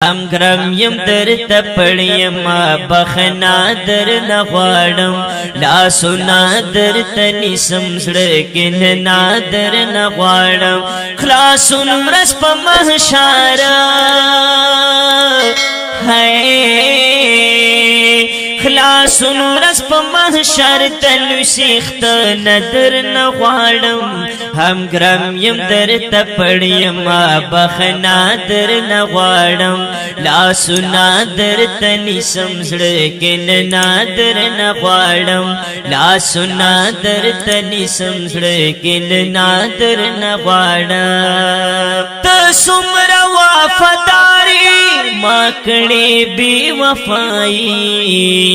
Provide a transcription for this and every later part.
هم ګرم یم درته پړیم بخنا در نغواړم لاسونه درته نیسم زړه کې نادر نغواړم خلاصون ورځ په محشر خلاصون ورځ په محشر تلو سیخت ندر نغواړم هم ګرم یم درته پړیم بخنا در نغواړم لاسونه درته نیسم زړه کې نادر نغواړم لاسونه درته نیسم زړه کې نادر نغواړم ته څومره وفاداري ما کړې بې وفایي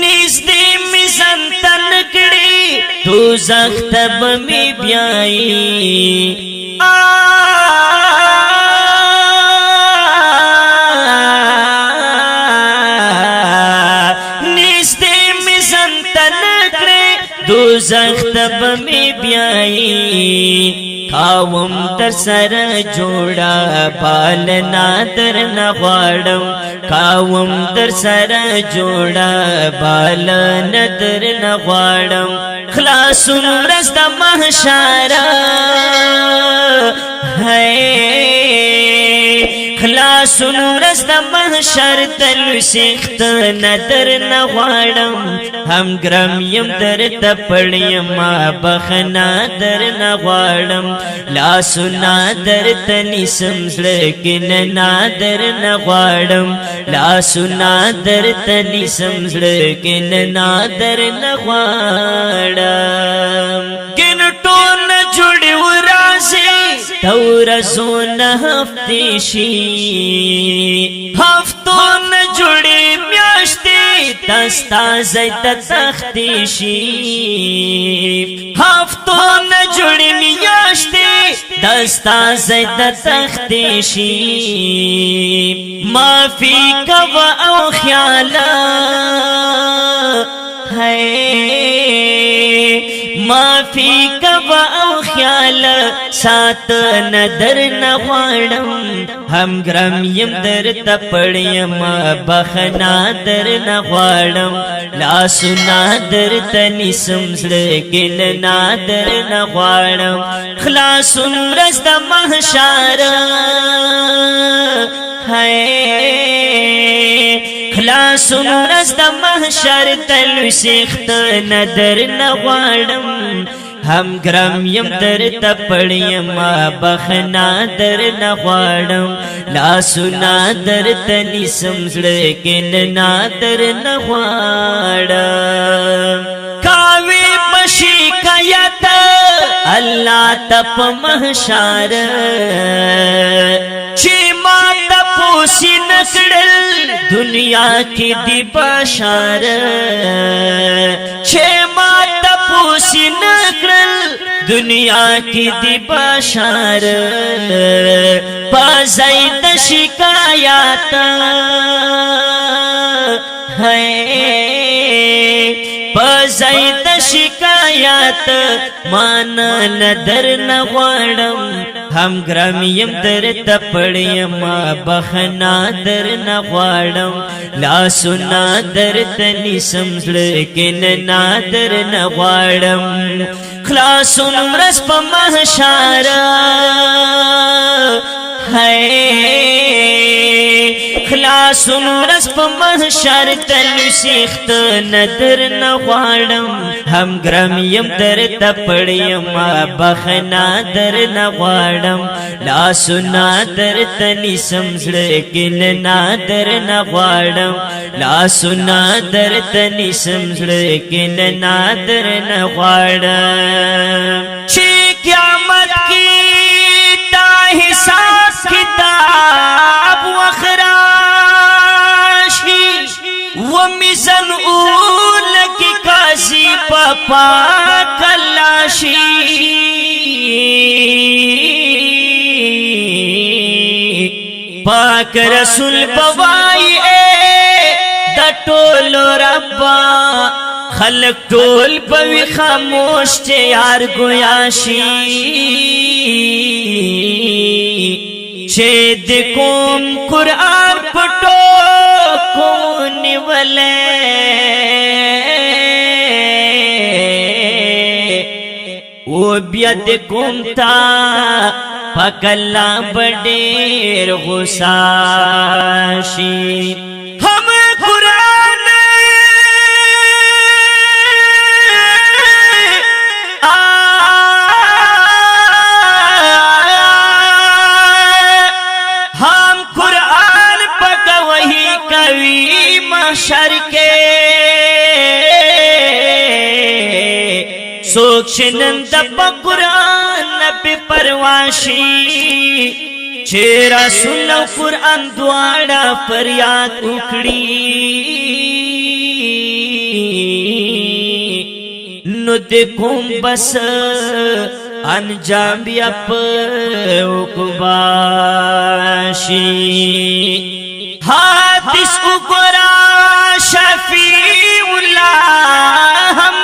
نږدې مې ځان ته نه کړې دوزخ ته به مې بیایي نږدې مې ځان ته نه کړې دوزخ ته به مې بیایي کاوم در سره جوړا پال نادر نغواړم کاوم در سره جوړا پال نادر نغواړم خلاصون ورځ د محشر خلاصون ورځ د محشر تلو سیخت نادر نغواړم هم ګرم یم درته پړیم بخنا در نغواړم لاسونه درته نیسم زړه کې نادر نغواړم لاسونه درته نیسم زړه کې نادر نغواړم ګنټو نه جوړي ورازي تورزونه هفتې شي هفتو نه جوړي میاشتې دستا زید تختې شي هفتو نه جوړي میاشتې دستا زید تختې شي معافي کوه او خیاله معافی کوا او خیال سات ندر نغواړم هم ګرم یم درته پړیم بخنا در نغواړم لاسونه درته نیسم زړه کې نادر نغواړم خلاصون ورځ د محشر خلاصون ورځ د محشر تلو سیخت ندر نغواړم هم ګرم یم درته پړیم بخنا در نغواړم لاسونه درته نیسم زړه کې نادر نغواړم کاوی بشکایت الله تپ محشر چې ما تپوسی نکړل دنیا کی دی بشار چھے ما تپوسی نکړل دنیا کی دی بشار پازاید شکایات ہے پازاید شکایات مانا ندر نغواړم هم ګرم یم درته پړیم بخنا در نغواړم لاسونه درته نیسم زړه کې نادر نغواړم خلاصون ورځ په محشر خلاصون ورځ په محشر تلو سیخت ندر نغواړم هم ګرم یم درته پړیم بخنا در نغواړم لاسونه درته نیسم زړه کې نادر نغواړم لاسونه درته نیسم زړه کې نادر نغواړم چې قیامت کې تا حساب کتاب وخراشی ومیزن اولکی قاضی پاپا کلاشی پاک رسول بوائی اے دا ټولو ربا خلق ټول پوی خاموش چه یار گویاشی چې د کوم قرآن پټو کو نیولې او بیا د کوم تا پکلا بډیر غصه شي هم قرآن هم قرآن پکوي کوي محشر کې سوک شنن د قرآن نبی پرواشی چیرا سنو قرآن دوارا فریاد اکڑی نو دکھوں بس انجام بیا پوکباشی حادث اکرا شفیع اللہ ہم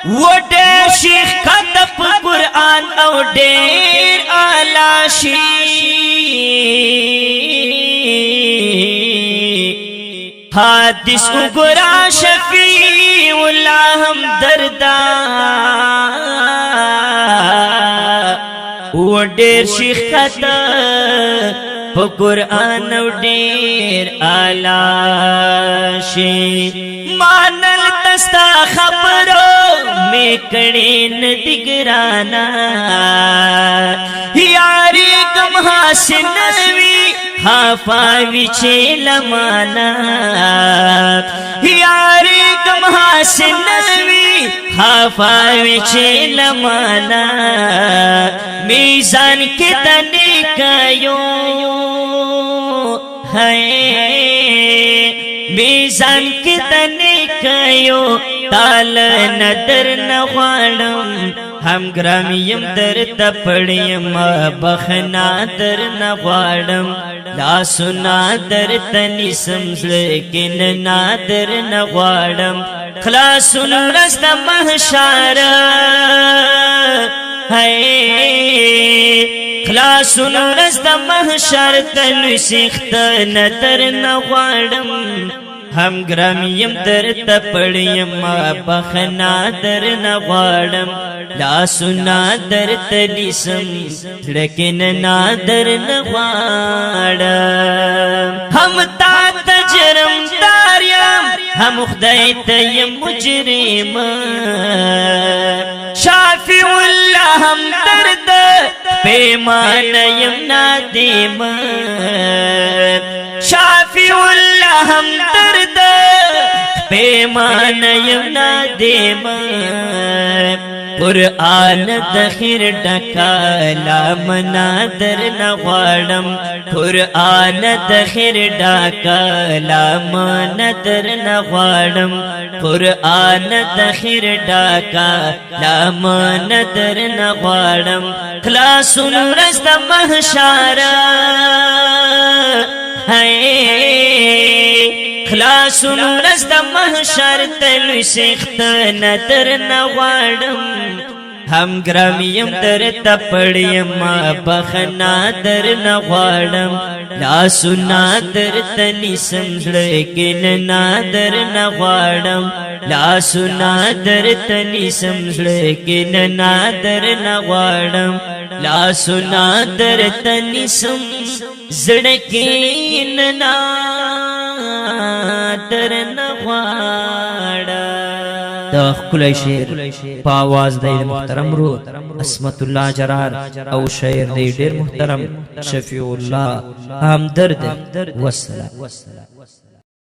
و ډېر شیخ کتب قرآن او ډېر اعلی شي حادث وګرا شفیع الله هم دردا و ډېر شیخ کتب قرآن او ډېر اعلی شي مانل تستا خبرو میں کڑے ندگرانا یاری کم حاصل نوی خافاوی چیلمانا یاری کم حاصل نوی خافاوی چیلمانا میزان کی تنی کایو ہے میزان کی تنی کایو تال ندر نغوانم هم گرامیم در تپڑیم بخنا در نغوانم لاسونا در تنیسم لیکن نادر نغوانم خلاسون رست محشار خلاسون رست محشار تنوی سیخت ندر نغوانم هم گرامیم در تپڑیم بخنا در نغوانم لاسونا در تلیسم لیکن نادر نغوانم هم تا تجرم داریم هم خدای تیم مجرم شافع اللہ هم درد پیمانیم نادیم شافع اللہ هم درد پیمانیم نادیم قرآن دخیر ڈکا لام نادر نغوانم قرآن دخیر ڈکا لام نادر نغوانم قرآن دخیر ڈکا لام نادر نغوانم خلاصون رست محشارا خلاصون رست محشر تلوی سیخت ندر نغوانم هم گرامیم در تپڑیم بخنا در نغوانم لاسونا در تنیسم لیکن نادر نغوانم لاسونا در تنیسم لیکن نادر نغوانم لاسونا در تنیسم زڑکین نادر نغوانم دا ښکلی شعر په اواز دی محترم رو اسمتullah جرار او شاعر دی ډیر محترم شفیع الله همدرد والسلام